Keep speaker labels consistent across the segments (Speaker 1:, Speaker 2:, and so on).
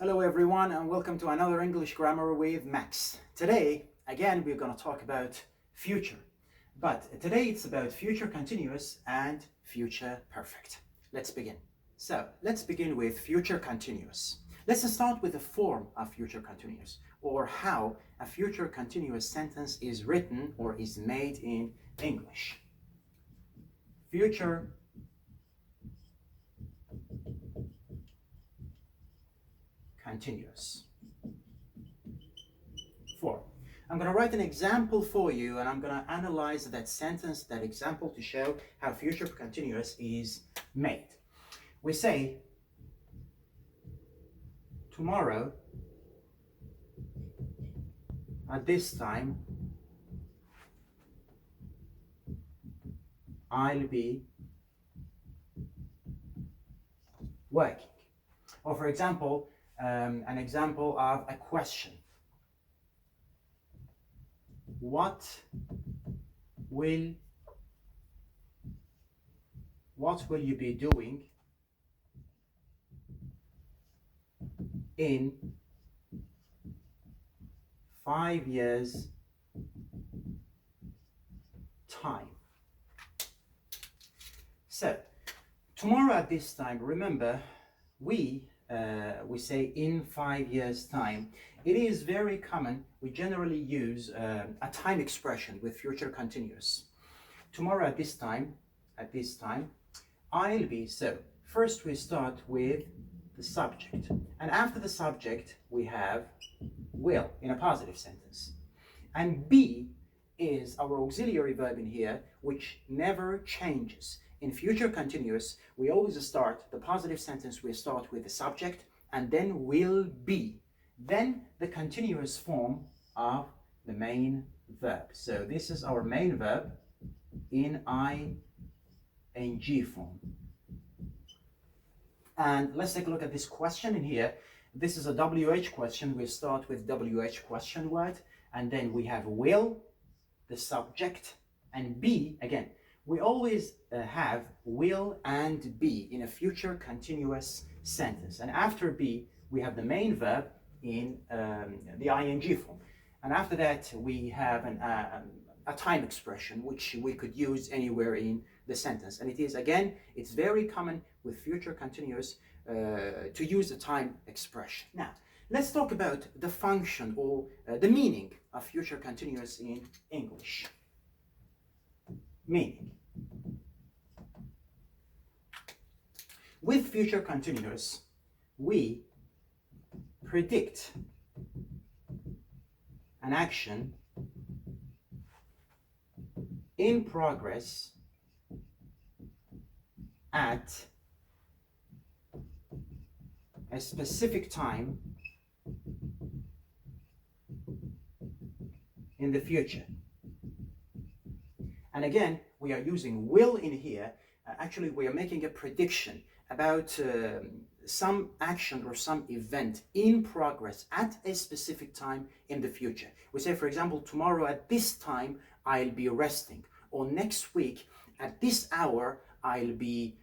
Speaker 1: Hello everyone and welcome to another English Grammar with Max. Today, again, we're going to talk about future. But today it's about future continuous and future perfect. Let's begin. So, let's begin with future continuous. Let's start with the form of future continuous, or how a future continuous sentence is written or is made in English. Future continuous form. I'm going to write an example for you and I'm going to analyze that sentence, that example, to show how future continuous is made. We say, tomorrow at this time I'll be working. Or for example, an example of a question. What will you be doing in 5 years' time? So, tomorrow at this time, remember, we say in 5 years' time. It is very common. We generally use a time expression with future continuous. Tomorrow at this time, I'll be. So first we start with the subject, and after the subject we have will in a positive sentence, and be is our auxiliary verb in here, which never changes. In future continuous, we always start the positive sentence, we start with the subject and then will be, then the continuous form of the main verb. So this is our main verb in ing form. And let's take a look at this question in here. This is a WH question. We start with WH question word, and then we have will, the subject, and be. Again, we always have will and be in a future continuous sentence. And after be, we have the main verb in the ing form. And after that, we have a time expression, which we could use anywhere in the sentence. And it is, again, it's very common with future continuous to use a time expression. Now, let's talk about the function or the meaning of future continuous in English. Meaning. With future continuous, we predict an action in progress at a specific time in the future. And again, we are using will in here. Actually, we are making a prediction about some action or some event in progress at a specific time in the future. We say, for example, tomorrow at this time, I'll be resting. Or next week, at this hour, I'll be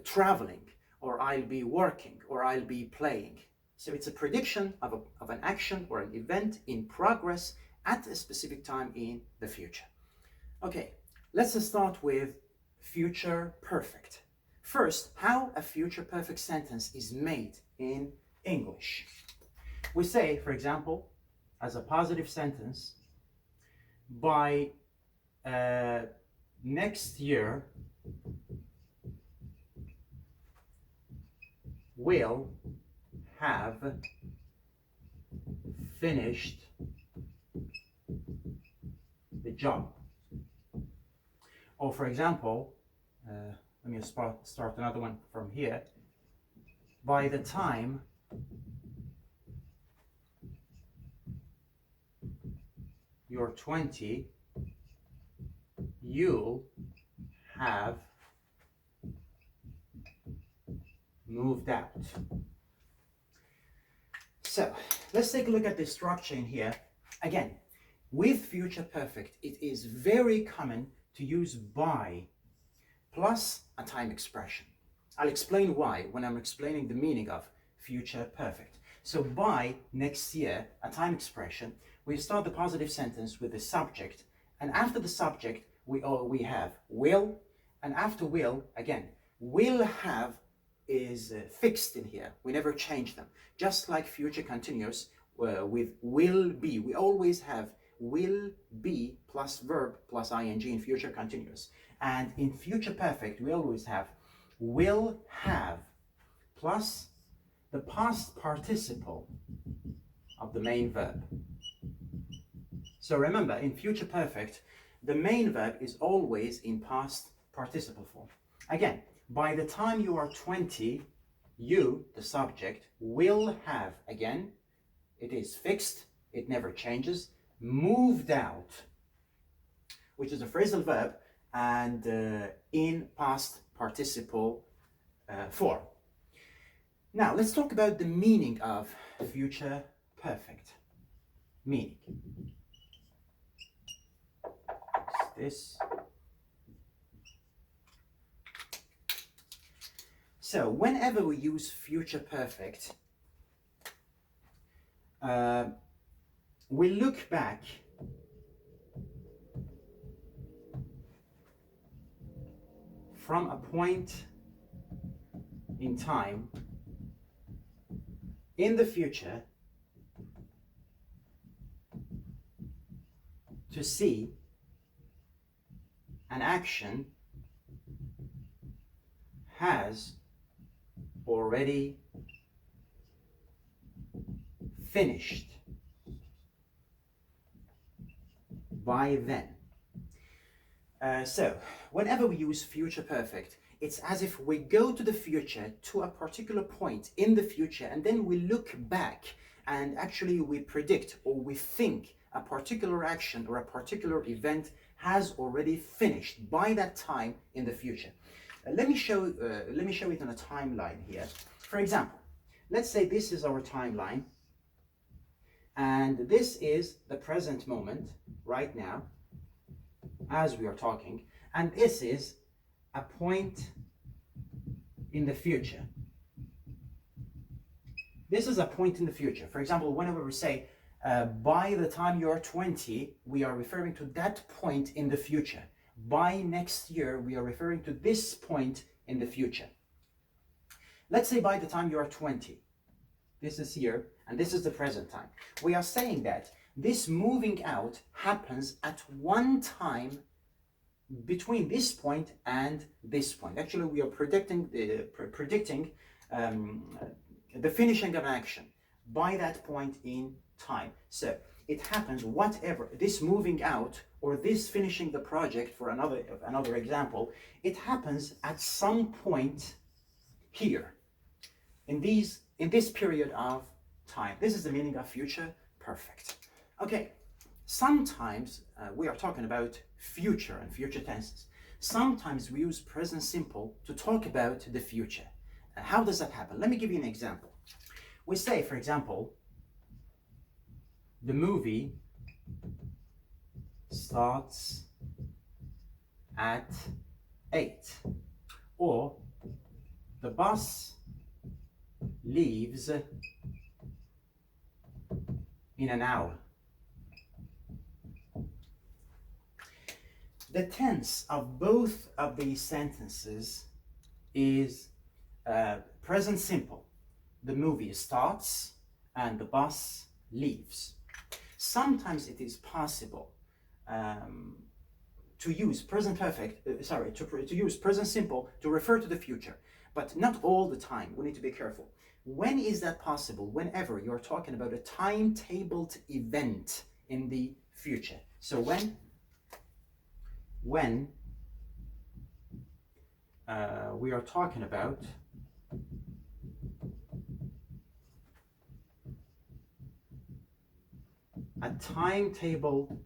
Speaker 1: traveling. Or I'll be working. Or I'll be playing. So it's a prediction of an action or an event in progress at a specific time in the future. Okay, let's start with future perfect. First, how a future perfect sentence is made in English. We say, for example, as a positive sentence, by next year, will have finished the job. Or for example, let me start another one from here. By the time you're 20, you'll have moved out. So let's take a look at the structure in here. Again, with future perfect, it is very common to use by plus a time expression. I'll explain why when I'm explaining the meaning of future perfect. So by next year, a time expression, we start the positive sentence with the subject, and after the subject we have will, and after will, again, will have is fixed in here. We never change them. Just like future continuous with will be, we always have will be plus verb plus ing in future continuous. And in future perfect, we always have will have plus the past participle of the main verb. So remember, in future perfect, the main verb is always in past participle form. Again, by the time you are 20, you, the subject, will have, again, it is fixed, it never changes, moved out, which is a phrasal verb, and in past participle form. Now, let's talk about the meaning of future perfect. Meaning. This. So, whenever we use future perfect, we look back from a point in time in the future to see an action has already finished by then. So, whenever we use future perfect, it's as if we go to the future, to a particular point in the future, and then we look back and actually we predict or we think a particular action or a particular event has already finished by that time in the future. Let me show it on a timeline here. For example, let's say this is our timeline, and this is the present moment right now as we are talking, and this is a point in the future. This is a point in the future. For example, whenever we say by the time you're 20, we are referring to that point in the future. By next year, we are referring to this point in the future. Let's say by the time you are 20, this is here, and this is the present time. We are saying that this moving out happens at one time between this point and this point. Actually, we are predicting the finishing of an action by that point in time. So it happens whatever this moving out or this finishing the project, for another example, it happens at some point here in this period of time. This is the meaning of future perfect. Okay, sometimes we are talking about future and future tenses. Sometimes we use present simple to talk about the future. How does that happen? Let me give you an example. We say, for example, the movie starts at 8, or the bus leaves in an hour. The tense of both of these sentences is present simple. The movie starts and the bus leaves. Sometimes it is possible to use present perfect, to use present simple to refer to the future, but not all the time. We need to be careful. When is that possible? Whenever you're talking about a timetabled event in the future. So when we are talking about a timetable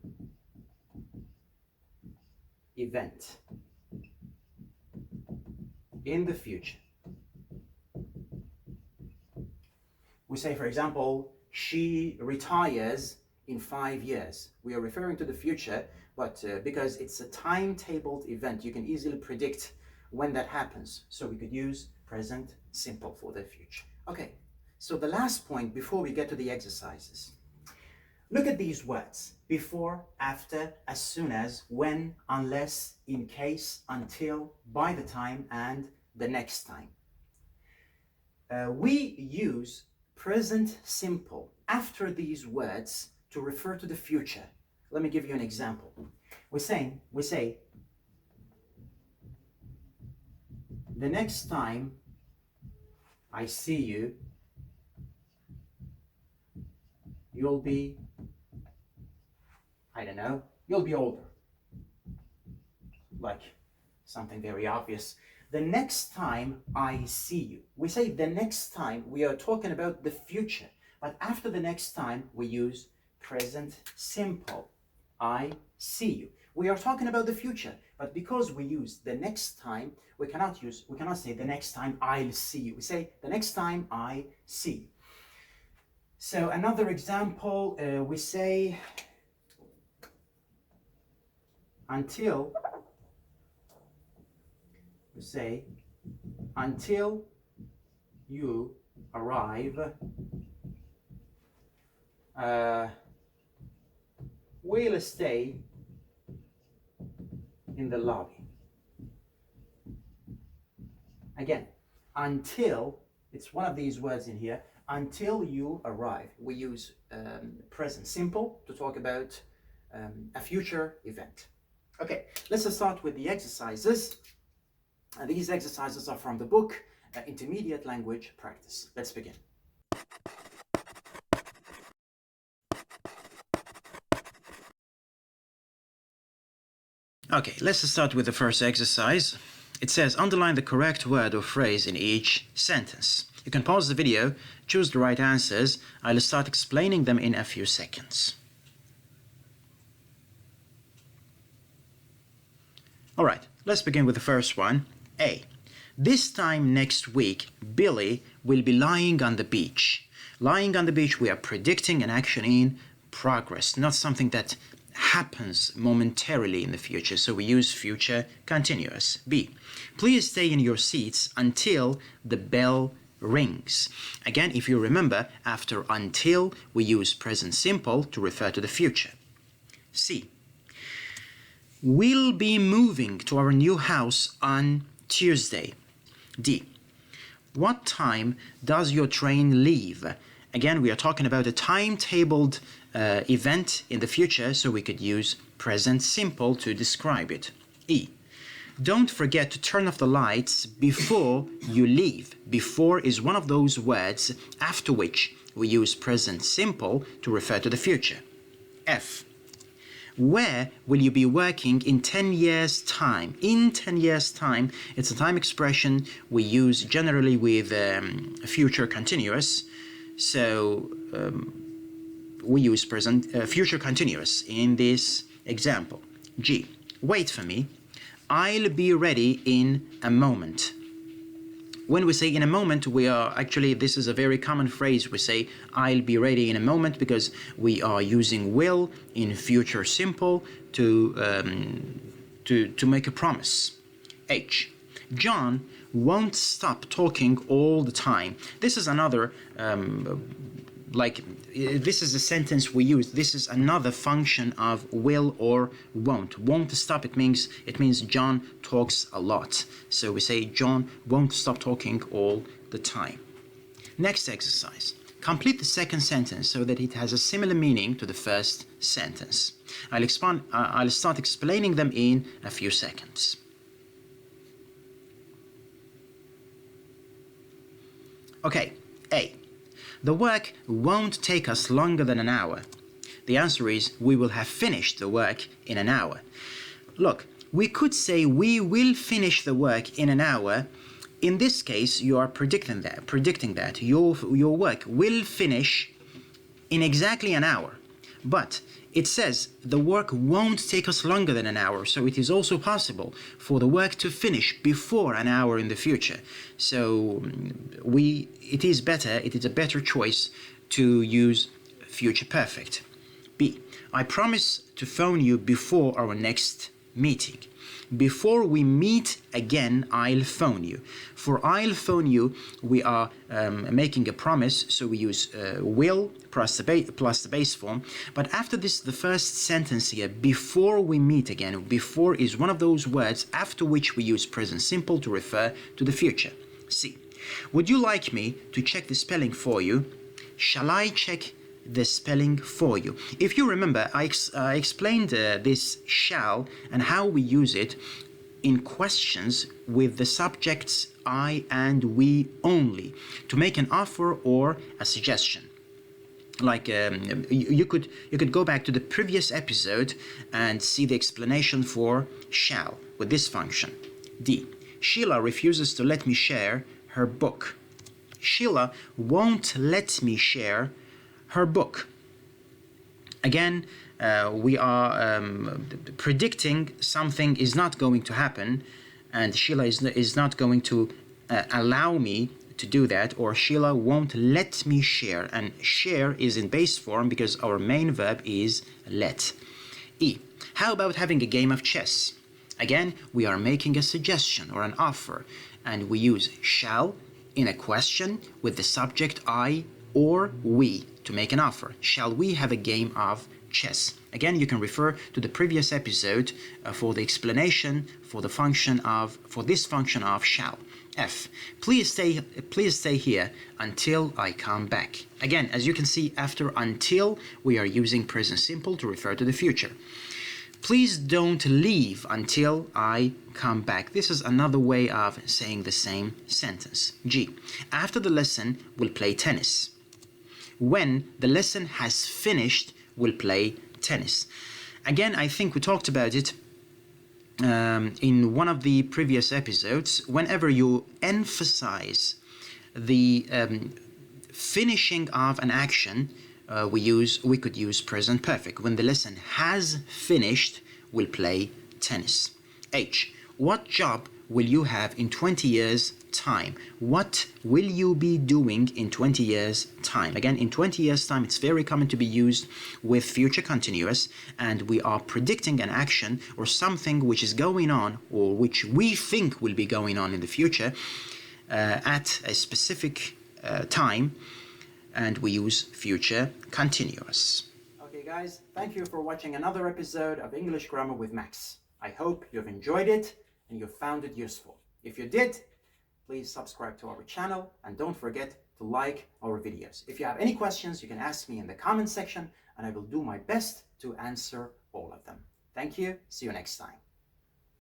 Speaker 1: event in the future. We say, for example, she retires in 5 years. We are referring to the future, but because it's a timetabled event, you can easily predict when that happens. So we could use present simple for the future. Okay, So the last point before we get to the exercises. Look at these words: before, after, as soon as, when, unless, in case, until, by the time, and the next time. We use present simple after these words to refer to the future. Let me give you an example. We say, the next time I see you, you'll be, I don't know, you'll be older. Like something very obvious. The next time I see you. We say the next time, we are talking about the future. But after the next time, we use present simple. I see you. We are talking about the future, but because we use the next time, we cannot say the next time I'll see you. We say the next time I see you. So another example, we say until you arrive, we'll stay in the lobby. Again, until, it's one of these words in here, until you arrive. We use present simple to talk about a future event. Okay, let's start with the exercises. These exercises are from the book Intermediate Language Practice. Let's begin. Okay, let's start with the first exercise. It says underline the correct word or phrase in each sentence. You can pause the video, choose the right answers. I'll start explaining them in a few seconds. Alright, let's begin with the first one. A. This time next week, Billy will be lying on the beach. Lying on the beach, we are predicting an action in progress, not something that happens momentarily in the future, so we use future continuous. B. Please stay in your seats until the bell rings. Again, if you remember, after until, we use present simple to refer to the future. C. We'll be moving to our new house on Tuesday. D. What time does your train leave? Again, we are talking about a timetabled event in the future, so we could use present simple to describe it. E. Don't forget to turn off the lights before you leave. Before is one of those words after which we use present simple to refer to the future. F. Where will you be working in 10 years' time? In 10 years' time, it's a time expression we use generally with future continuous. So we use present future continuous in this example. G. Wait for me. I'll be ready in a moment. When we say in a moment, we are actually, this is a very common phrase. We say I'll be ready in a moment because we are using will in future simple to make a promise. H. John won't stop talking all the time. This is another this is a sentence we use. This is another function of will or won't. Won't stop, it means John talks a lot. So we say John won't stop talking all the time. Next exercise. Complete the second sentence so that it has a similar meaning to the first sentence. I'll start explaining them in a few seconds. Okay, A. The work won't take us longer than an hour. The answer is we will have finished the work in an hour. Look, we could say we will finish the work in an hour. In this case, you are predicting that your work will finish in exactly an hour. But it says the work won't take us longer than an hour, so it is also possible for the work to finish before an hour in the future. So it is a better choice to use future perfect. B. I promise to phone you before our next meeting. Before we meet again, I'll phone you. For I'll phone you, we are making a promise, so we use will plus the base form. But after this, the first sentence here, before we meet again, before is one of those words after which we use present simple to refer to the future. C. Would you like me to check the spelling for you? Shall I check the spelling for you? If you remember, I explained this shall and how we use it in questions with the subjects I and we only to make an offer or a suggestion. Like you could go back to the previous episode and see the explanation for shall with this function. D. Sheila refuses to let me share her book. Sheila won't let me share her book. Again, we are predicting something is not going to happen, and Sheila is not going to allow me to do that, or Sheila won't let me share, and share is in base form because our main verb is let. E. How about having a game of chess? Again, we are making a suggestion or an offer, and we use shall in a question with the subject I or we to make an offer. Shall we have a game of chess? Again, you can refer to the previous episode for the explanation for this function of shall. F. Please stay here until I come back. Again, as you can see, after until, we are using present simple to refer to the future. Please don't leave until I come back. This is another way of saying the same sentence. G. After the lesson, we'll play tennis. When the lesson has finished, we'll play tennis. Again, I think we talked about it in one of the previous episodes. Whenever you emphasize the finishing of an action, we could use present perfect. When the lesson has finished, we'll play tennis. H. What job will you have in 20 years' time? What will you be doing in 20 years' time? Again, in 20 years' time, it's very common to be used with future continuous, and we are predicting an action or something which is going on or which we think will be going on in the future at a specific time, and we use future continuous. Okay guys, thank you for watching another episode of English Grammar with Max. I hope you've enjoyed it and you found it useful. If you did, please subscribe to our channel and don't forget to like our videos. If you have any questions, you can ask me in the comment section and I will do my best to answer all of them. Thank you. See you next time.